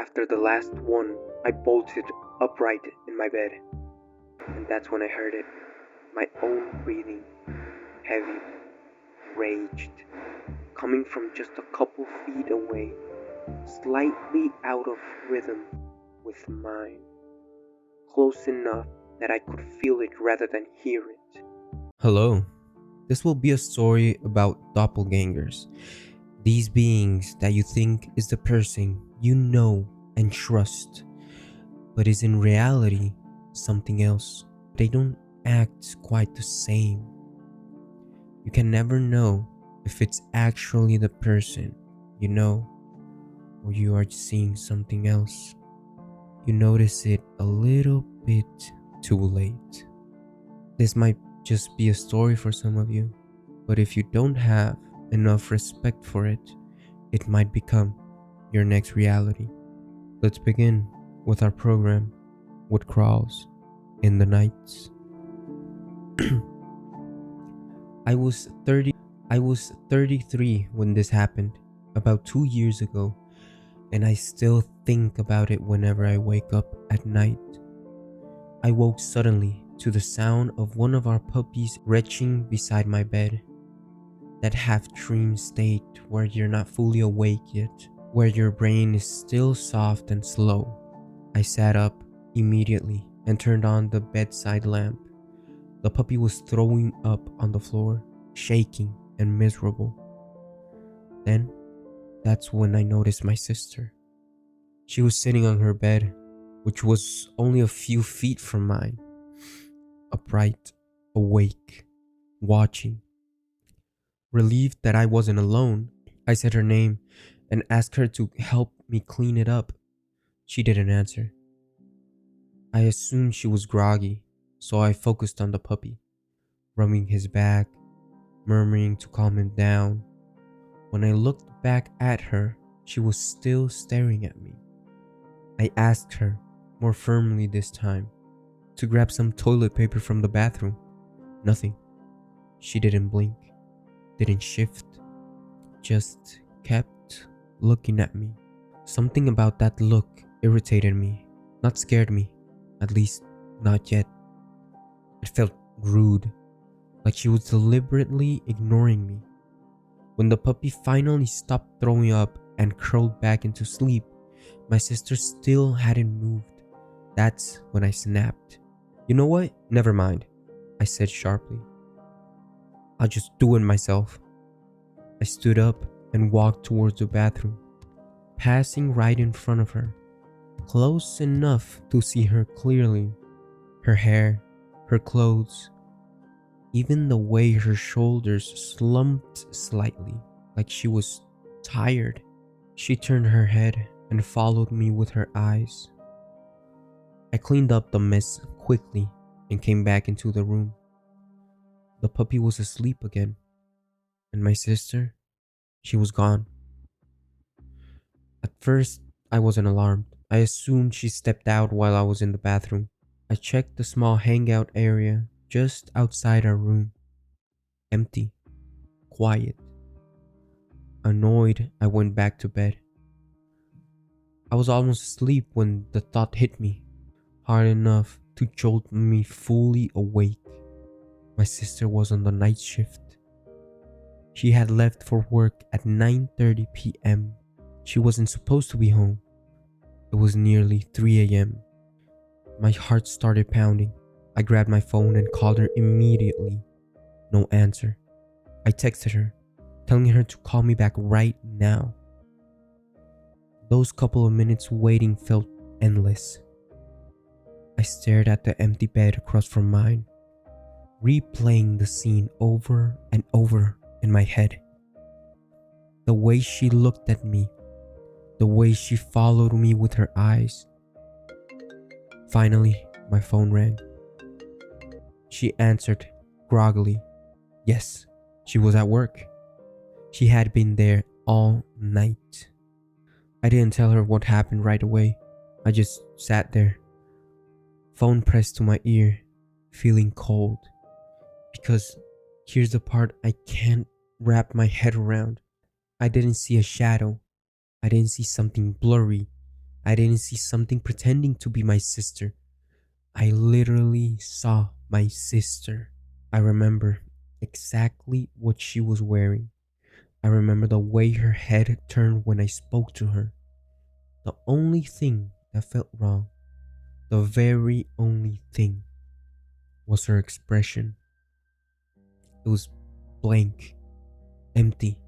After the last one, I bolted upright in my bed. And that's when I heard it. My own breathing, heavy, raged, coming from just a couple feet away, slightly out of rhythm with mine. Close enough that I could feel it rather than hear it. Hello. This will be a story about doppelgangers. These beings that you think is the person you know and trust, but is in reality something else. They don't act quite the same. You can never know if it's actually the person you know or you are seeing something else. You notice it a little bit too late. This might just be a story for some of you, but if you don't have enough respect for it, it might become your next reality. Let's begin with our program, What Crawls in the Nights. I was 33 when this happened, about 2 years ago, and I still think about it whenever I wake up at night. I woke suddenly to the sound of one of our puppies retching beside my bed. That half-dream state where you're not fully awake yet, where your brain is still soft and slow. I sat up immediately and turned on the bedside lamp. The puppy was throwing up on the floor, shaking and miserable. Then, that's when I noticed my sister. She was sitting on her bed, which was only a few feet from mine, upright, awake, watching. Relieved that I wasn't alone, I said her name and asked her to help me clean it up. She didn't answer. I assumed she was groggy, so I focused on the puppy, rubbing his back, murmuring to calm him down. When I looked back at her, she was still staring at me. I asked her, more firmly this time, to grab some toilet paper from the bathroom. Nothing. She didn't blink, didn't shift, just kept looking at me. Something about that look irritated me, not scared me, at least not yet. It felt rude, like she was deliberately ignoring me. When the puppy finally stopped throwing up and curled back into sleep, my sister still hadn't moved. That's when I snapped. You know what? Never mind, I said sharply. I'll just do it myself. I stood up and walked towards the bathroom, passing right in front of her, close enough to see her clearly. Her hair, her clothes, even the way her shoulders slumped slightly, like she was tired. She turned her head and followed me with her eyes. I cleaned up the mess quickly and came back into the room. The puppy was asleep again, and my sister, she was gone. At first, I wasn't alarmed. I assumed she stepped out while I was in the bathroom. I checked the small hangout area just outside our room. Empty, quiet. Annoyed, I went back to bed. I was almost asleep when the thought hit me, hard enough to jolt me fully awake. My sister was on the night shift. She had left for work at 9:30 p.m. She wasn't supposed to be home. It was nearly 3 a.m. My heart started pounding. I grabbed my phone and called her immediately. No answer. I texted her, telling her to call me back right now. Those couple of minutes waiting felt endless. I stared at the empty bed across from mine, replaying the scene over and over in my head. The way she looked at me, the way she followed me with her eyes. Finally, my phone rang. She answered groggily. Yes, she was at work. She had been there all night. I didn't tell her what happened right away. I just sat there, phone pressed to my ear, feeling cold. Because here's the part I can't wrap my head around. I didn't see a shadow. I didn't see something blurry. I didn't see something pretending to be my sister. I literally saw my sister. I remember exactly what she was wearing. I remember the way her head turned when I spoke to her. The only thing that felt wrong, the very only thing, was her expression. It was blank, empty,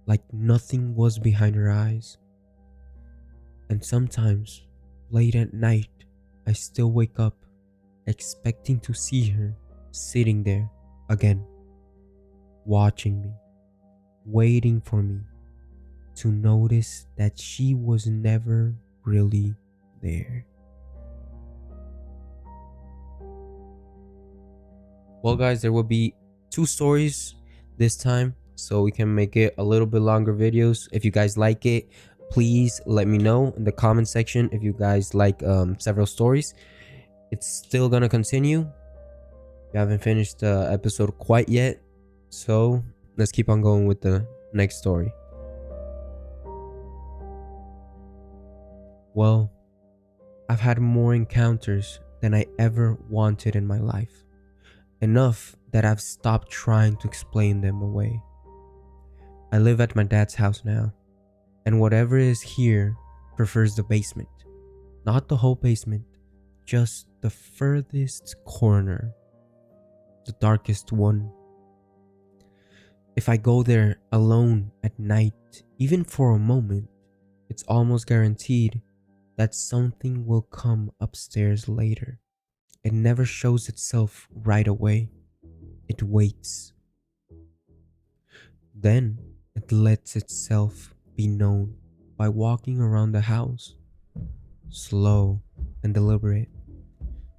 like nothing was behind her eyes. And sometimes, late at night, I still wake up expecting to see her sitting there again, watching me, waiting for me to notice that she was never really there. Well, guys, there will be 2 stories this time, so we can make it a little bit longer videos. If you guys like it, please let me know in the comment section if you guys like several stories. It's still gonna continue. We haven't finished the episode quite yet, so let's keep on going with the next story. Well, I've had more encounters than I ever wanted in my life. Enough that I've stopped trying to explain them away. I live at my dad's house now, and whatever is here prefers the basement. Not the whole basement, just the furthest corner, the darkest one. If I go there alone at night, even for a moment, it's almost guaranteed that something will come upstairs later. It never shows itself right away. It waits. Then it lets itself be known by walking around the house, slow and deliberate,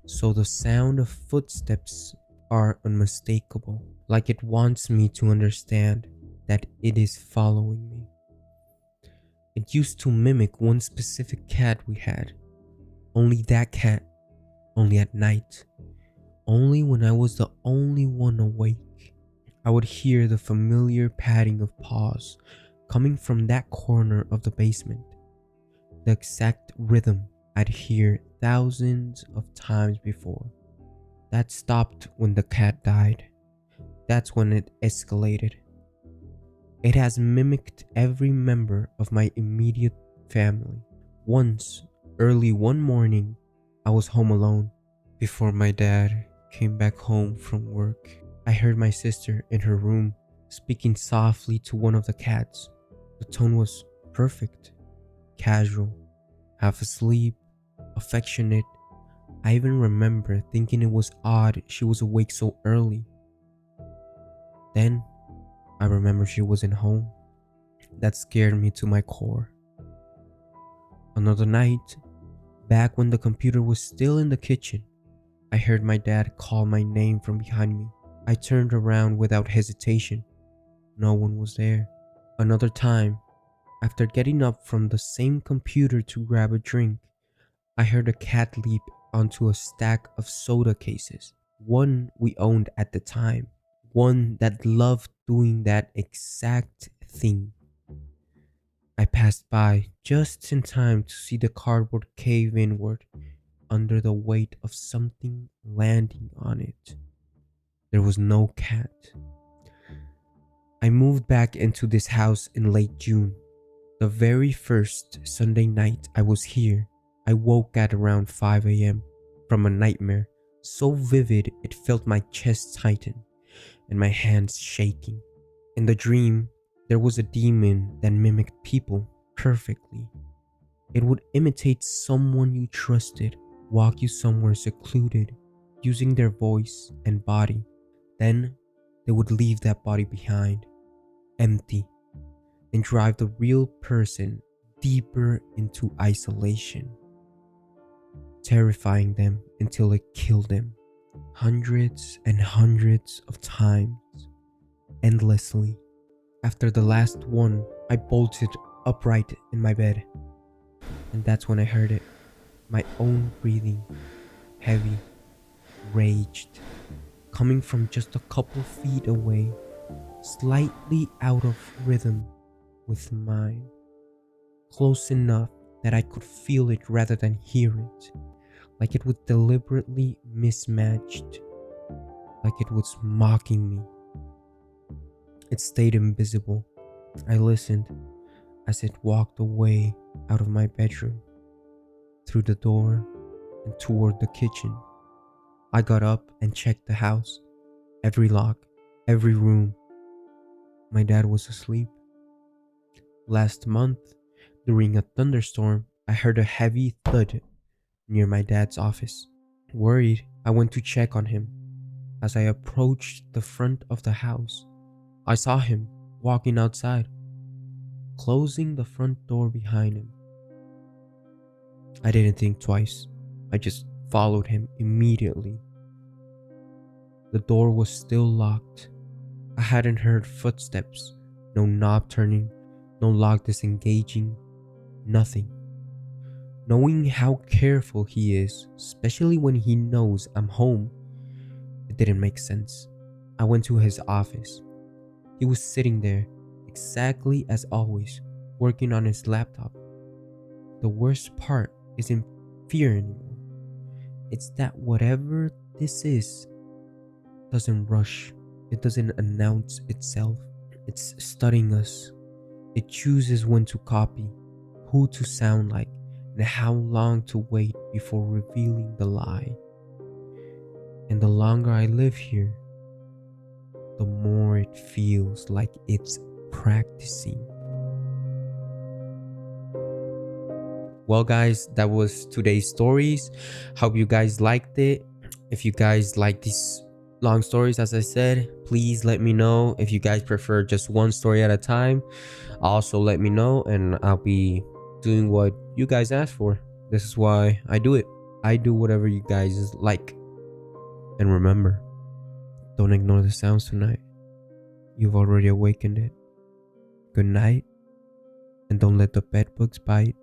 so the sound of footsteps are unmistakable, like it wants me to understand that it is following me. It used to mimic one specific cat we had. Only that cat. Only at night. Only when I was the only one awake. I would hear the familiar padding of paws coming from that corner of the basement. The exact rhythm I'd hear thousands of times before. That stopped when the cat died. That's when it escalated. It has mimicked every member of my immediate family. Once, early one morning, I was home alone. Before my dad came back home from work, I heard my sister in her room speaking softly to one of the cats. The tone was perfect, casual, half asleep, affectionate. I even remember thinking it was odd she was awake so early. Then, I remember she wasn't home. That scared me to my core. Another night, back when the computer was still in the kitchen, I heard my dad call my name from behind me. I turned around without hesitation. No one was there. Another time, after getting up from the same computer to grab a drink, I heard a cat leap onto a stack of soda cases. One we owned at the time. One that loved doing that exact thing. I passed by just in time to see the cardboard cave inward under the weight of something landing on it. There was no cat. I moved back into this house in late June. The very first Sunday night I was here, I woke at around 5 a.m. from a nightmare so vivid it felt my chest tighten and my hands shaking. In the dream, there was a demon that mimicked people perfectly. It would imitate someone you trusted, walk you somewhere secluded, using their voice and body. Then they would leave that body behind, empty, and drive the real person deeper into isolation, terrifying them until it killed them, hundreds and hundreds of times, endlessly. After the last one, I bolted upright in my bed, and that's when I heard it, my own breathing, heavy, raged, coming from just a couple feet away, slightly out of rhythm with mine, close enough that I could feel it rather than hear it, like it was deliberately mismatched, like it was mocking me. It stayed invisible. I listened as it walked away out of my bedroom, through the door, and toward the kitchen. I got up and checked the house, every lock, every room. My dad was asleep. Last month, during a thunderstorm, I heard a heavy thud near my dad's office. Worried, I went to check on him. As I approached the front of the house, I saw him walking outside, closing the front door behind him. I didn't think twice. I just followed him immediately. The door was still locked. I hadn't heard footsteps, no knob turning, no lock disengaging, nothing. Knowing how careful he is, especially when he knows I'm home, it didn't make sense. I went to his office. He was sitting there, exactly as always, working on his laptop. The worst part isn't fear anymore. It's that whatever this is doesn't rush. It doesn't announce itself. It's studying us. It chooses when to copy, who to sound like, and how long to wait before revealing the lie. And the longer I live here, the more it feels like it's practicing. Well, guys, that was today's stories. Hope you guys liked it. If you guys like these long stories, as I said, please let me know. If you guys prefer just one story at a time, also let me know, and I'll be doing what you guys asked for. This is why I do it. I do whatever you guys like. And remember, don't ignore the sounds tonight. You've already awakened it. Good night, and don't let the bedbugs bite.